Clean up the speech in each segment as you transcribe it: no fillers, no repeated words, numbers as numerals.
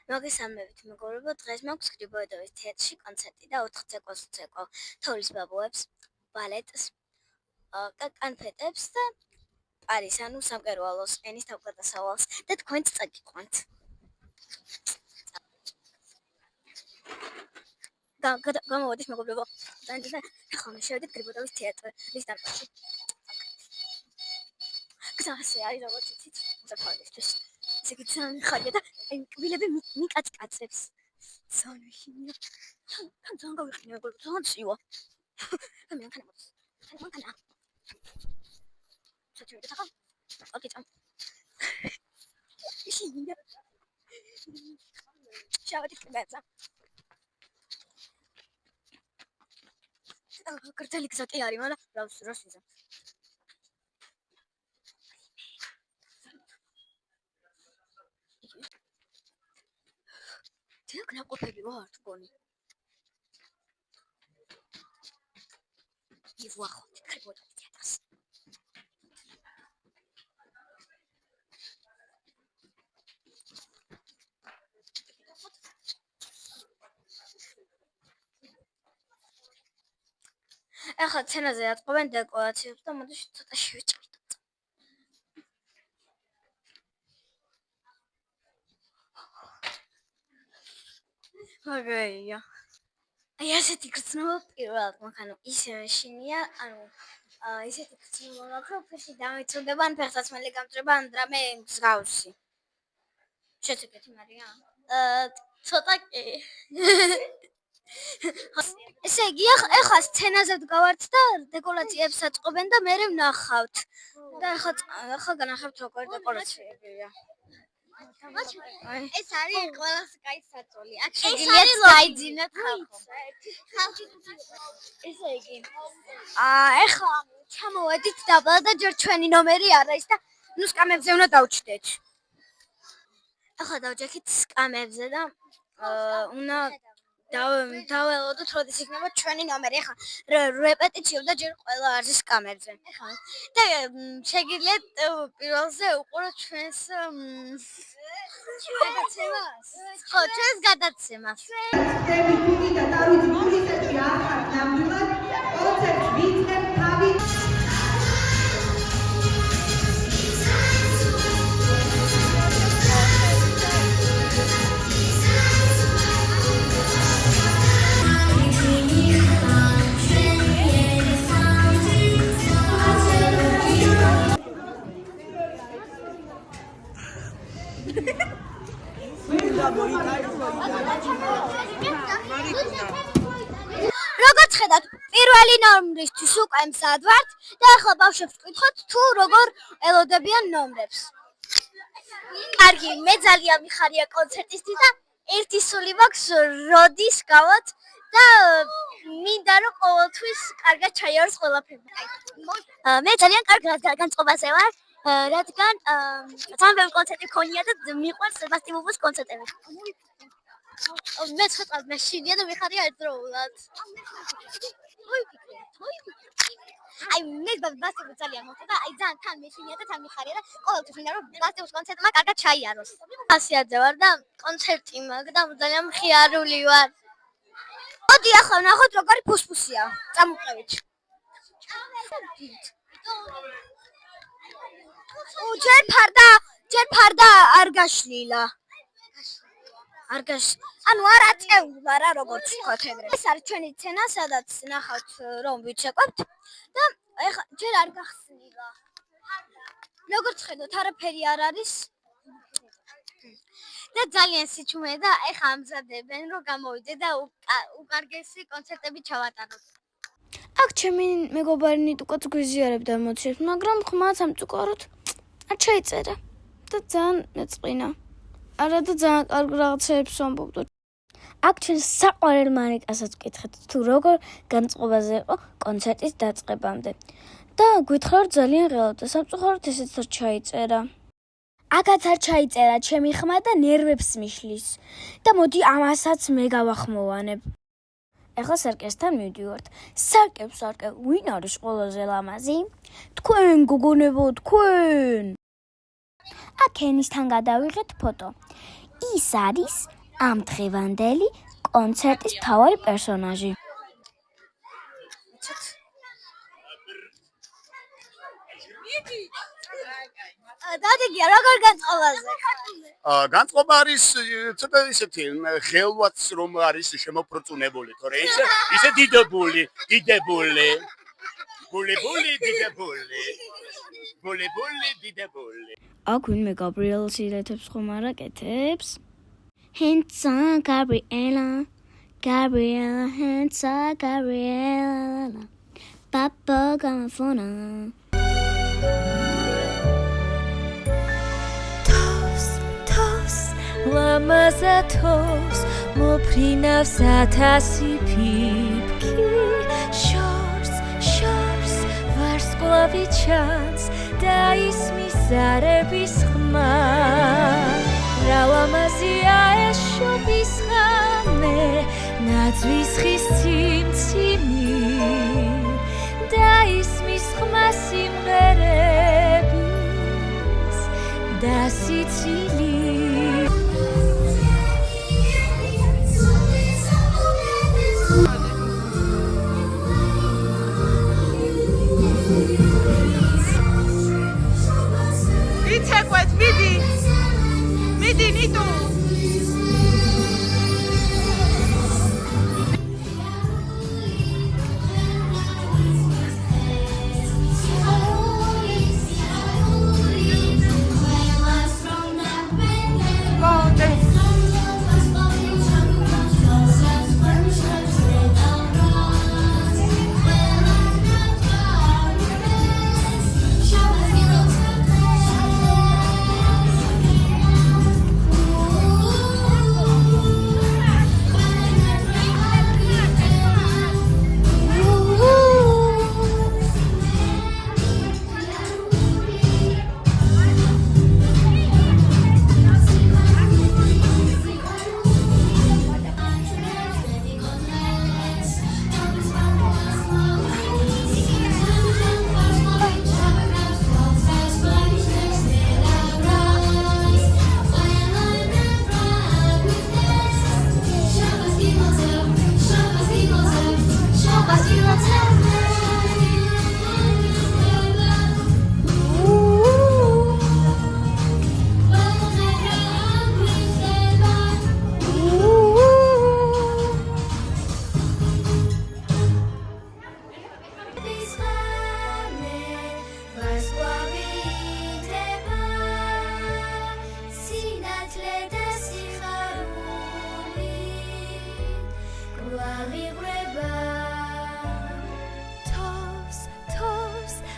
მოგესალმებით, მეგობრებო, დღეს მაქვს გრიბოედოვის თეატრში კონცერტი და 4 ცეკვას ვცეკვავ თოვლის ბაბუებს, ბალეტს, კანფეტებს და პარის, ანუ სამკერვალოს, ენის თავგადასავალს და თქვენც წაგიყვანთ. გამოვადის მეგობრებო, და ახლა შევედით გრიბოედოვის თეატრის დარბაზში. გზაზე არის როგორც იცით, მოსახლეობისთვის. ისე კი ძალიან ხარია და კბილები მიკაწკაცებს. Сонвихиня. Там გავიხინე, მეგობრებო, ძალიან ცივა. და მანქანა მოდის. მანქანა. საჭიროა ახლა. ოკეი, წამ. ისინი. შევედით კბილებზე. კარტელი გზა კი არის, მაგრამ რას ვიზა. Тек ნაყოფები ვარ თქონი. ივახოთ გრიბოედოვის თეატრს. ახლა სცენაზე აწყობენ დეკორაციებს და მოდით ცოტა შევჭრიდოთ. მაგარია. აი ასეთი გრძნობა პირველად მანქანა ისე შინია, ანუ ისეთი გრძნობა მაქვს, რომ ფეხი დამიწუდება, ან ფეხსაცმელი გამწრება, ან რამე მსგავსი. შეცეკეთი მარია? ცოტა კი. ესე იგი, ახლა სცენაზე ვდგავართ და დეკორაციებს აწყობენ და მერე ვნახავთ. და ახლა განახებთ როგორ დეკორაციებია. ეს არის ყველაზე კაი საწოლი. აქ შეგიძლიათ დაიძინოთ ხალხო. ესე იგი. ახლა ჩამოვედით დაბლა და ჯერ ჩვენი ნომერი არ არის და ნუ სკამებზე უნდა დავჭდეთ. ახლა დავჯექით სკამებზე და უნდა დაველოდოთ როდის იქნება ჩვენი ნომერი. ახლა რეპეტიციობდა ჯერ ყველა არის სკამებზე. და შეგიძლიათ პირველზე უყუროთ ჩვენს გადაცემას. ხო, ჩვენს გადაცემას. დევი ფუდი და დავით მუსიკაში ახალ ნამდვილად კონცერტს ვიწყებ თავის როგორც ხედავთ, პირველი ნომრისთვის უკვე მზად ვართ და ახლა ბავშვებს ვკითხოთ თუ როგორ ელოდებიან ნომრებს. კარგი, მე ძალიან მიხარია კონცერტისთვის და ერთი სული მაქვს როდის გავოთ და მინდა რომ ყოველთვის კარგად ჩაიაროს ყველაფერი. მე ძალიან კარგ განწყობაზე ვარ, რადგან ძალიან ბევრი კონცერტი მქონია და მიყვარს სებასტიმუს კონცერტები. მე ცოტა მეშინია და მიხარია ერთდროულად. აი მე ბასტიმუ ძალიან მოხდა და აი ძალიან თან მეშინია და თან მიხარია და ყოველთვის მინდა რომ ბასტიმუს კონცერტმა კარგად ჩაიაროს. ასიაძე ვარ და კონცერტი მაქვს და ძალიან მხიარული ვარ. მოდი ახლა ვნახოთ როგორი ფუსფუსია. წამოყევით. ჯერ ფარდა არ გაშლილა. ანუ არ აწეულა რა როგორც ვთქვათ ეგრე. ეს არის ჩვენი სცენა, სადაც ნახავთ რომ ვიცეკვებთ და ეხლა ჯერ არ გახსნილა. როგორც ხედავთ, არაფერი არ არის. და ძალიან სიჩუმეა და ეხლა ამზადებენ რომ გამოვიდე და უკარგესი კონცერტები ჩავატაროთ. აქ ჩემი მეგობარი ნიტუკაც გვიზიარებდა ემოციებს, მაგრამ ხმაც ამწუყაროთ არ ჩაიწერა და ძალიან მეწყინა. არა და ძალიან კარგ რაღაცებს ვამბობდო. აქ ჩვენ საყვარელ მარიკასაც ვკითხეთ თუ როგორ განწყობაზე იყო კონცერტის დაწყებამდე. და გვითხრა რომ ძალიან ღელავდა, სამწუხაროდ ესეც არ ჩაიწერა. აქაც არ ჩაიწერა ჩემი ხმა და ნერვებს მიშლის. და მოდი ამასაც მე გავახმოვანებ. ახლა სარკესთან მივდივართ. სარკევ, ვინ არის ყველაზე ლამაზი? თქვენ გოგონებო, თქვენ. აქ ენისთან გადავიღეთ ფოტო. ის არის ამ დღევანდელი კონცერტის მთავარი პერსონაჟი. დადიგია როგორ განწყობაზე? განწყობა არის ცოტა ისეთი ღელვაც რომ არის შემოფრწუნებული, თორე ისე დიდებული. აქ ვინმე გაბრიელას ილეთებს ხომ არ აკეთებს? Hands on Gabriella, hands on Gabriella. Papa Gamafona. Tos, lamaza tos, moprinavs atasi pipki. Shors, varsklavi chans, da ismis arebis khma. Ralamazia es shobis khame, nadzvis khis tsimtsimi. Da ismis khma simgherebis, da sitsili. იცეკვეთ, მიდი ნიტუ.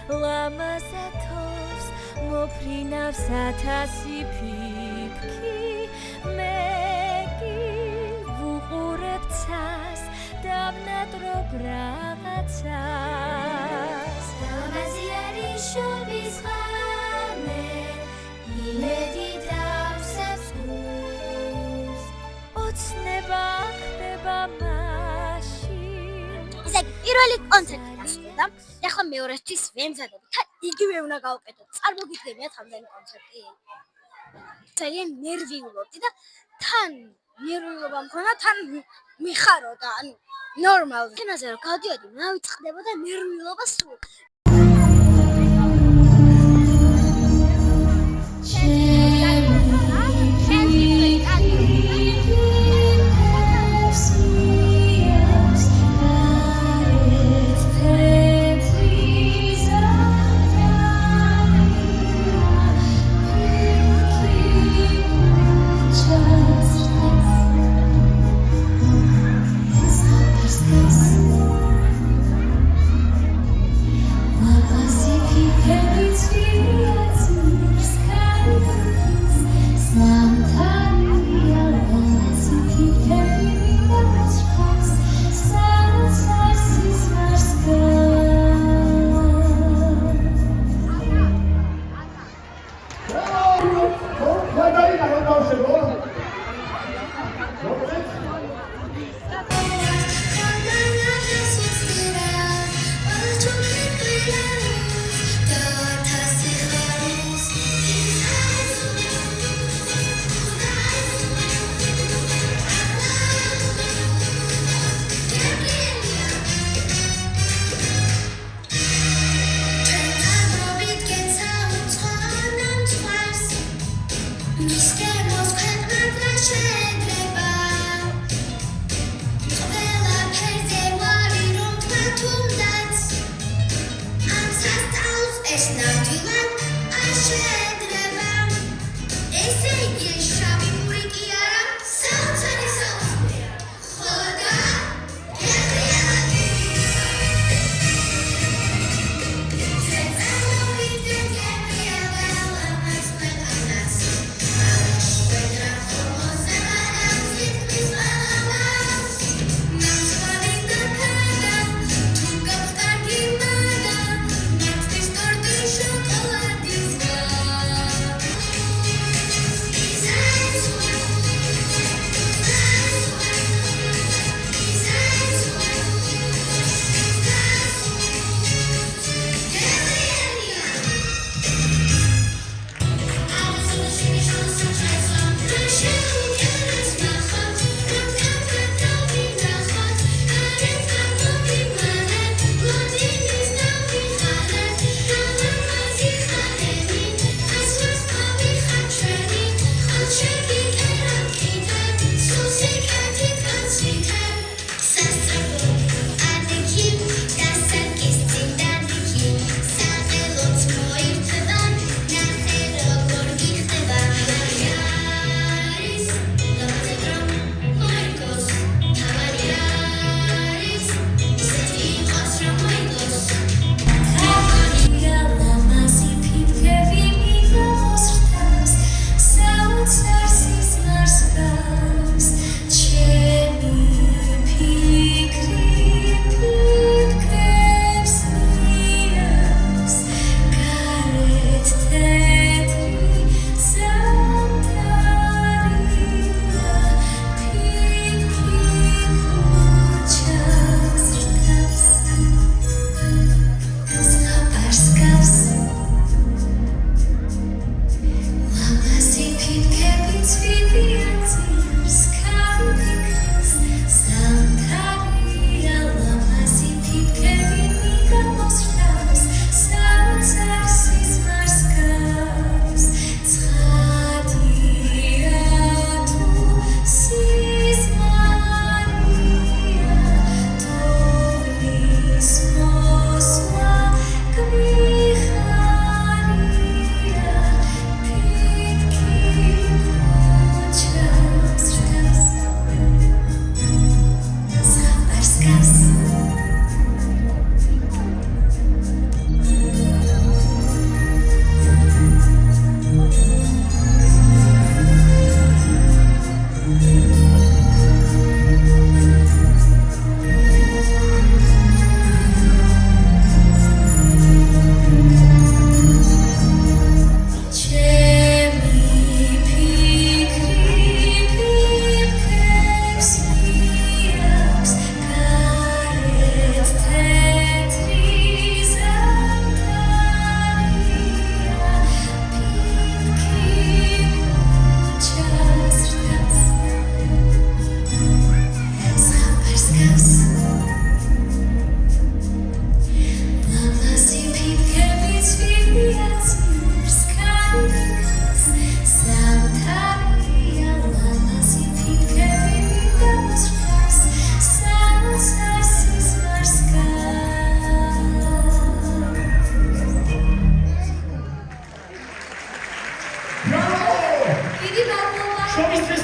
Lamazatovs, moprinavs atasi pipki. Megi vuqureb tsas, davnatrog ragatsas. Lamazi aris shobis khame, imedi davsebs gurs. Otsneba khdeba mashin. ისე პირველი კონცერტი დასრულდა. ეხლა მეორესთვის ვემზადებ. თან იგივე უნდა გავუკეთო. წარმოგიდგენიათ ამდენი კონცერტი. ძალიან ნერვიულობდი და თან ნერვიულობა მქონდა, თან მიხაროდა, ანუ ნორმალურად. სცენაზე რომ გავდიოდი, მავიწყდებოდა ნერვიულობა სულ.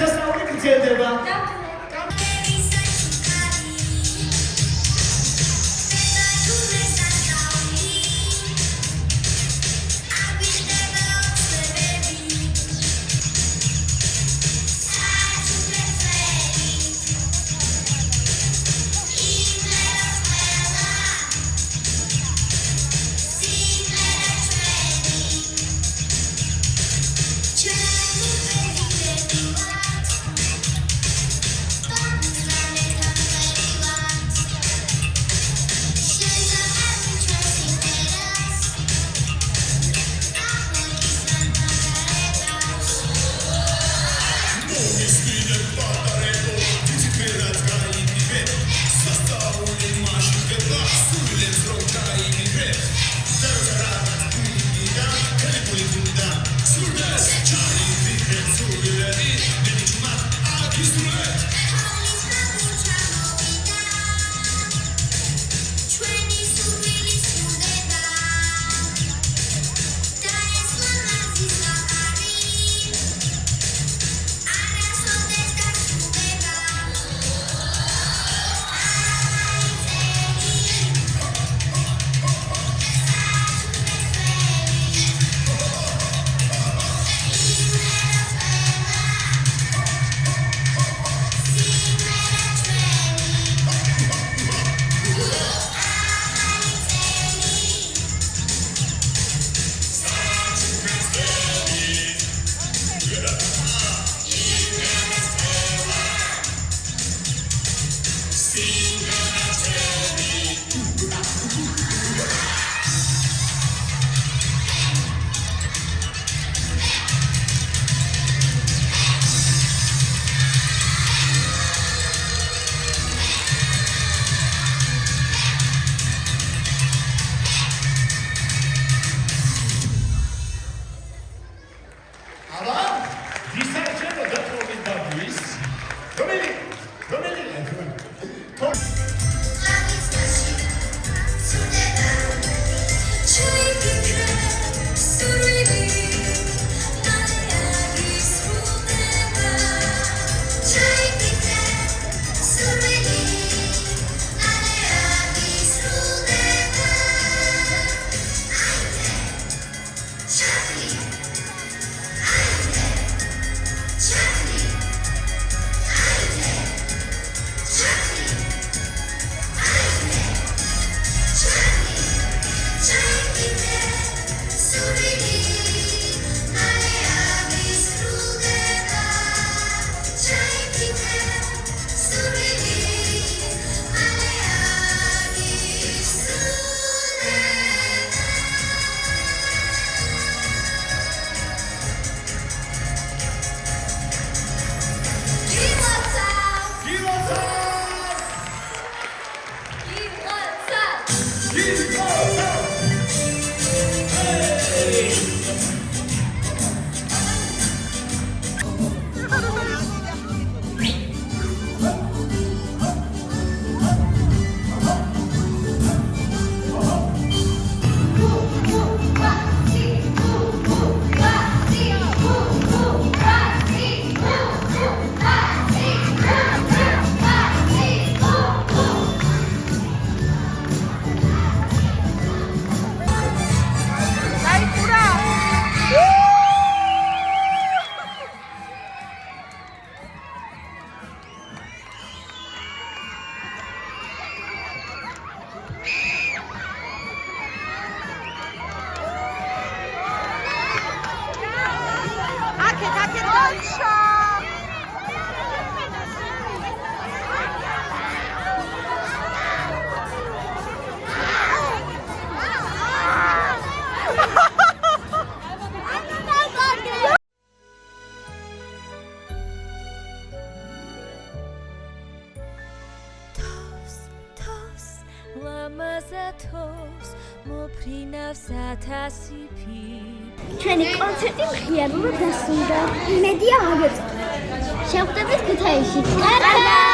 დღესასწაული გრძელდება. ჩვენი კონცერტი მხიარულად დასრულდა. იმედია მოგეწონათ. შევხვდებით ქუთაისში. კარგად!